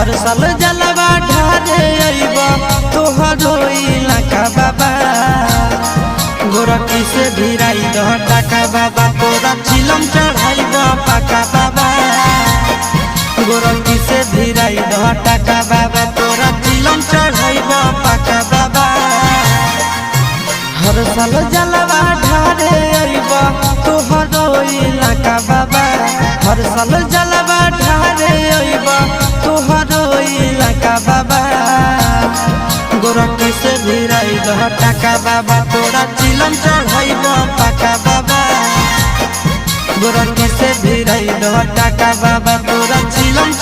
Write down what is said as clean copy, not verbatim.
हर साल जलवा ढारे अइबा तोहरो इलाका बाबा गोरखी से भिराई दह टाका बाबा तोरा चिलम चढ़ाइबा पाका बाबा गोरखी से भिराई दह टाका बाबा तोरा चिलम चढ़ाइबा पाका बाबा हर साल जलवा ढारे अइबा तोहरो इलाका बाबा हर साल जलवा ढारे अइबा तोहरो इलाका बाबा गोरखी से भिराई दह टाका बाबा तोरा चिलम चढ़ाइबा पाका बाबा गोरखी से भिराई दह टाका बाबा तोरा चिलम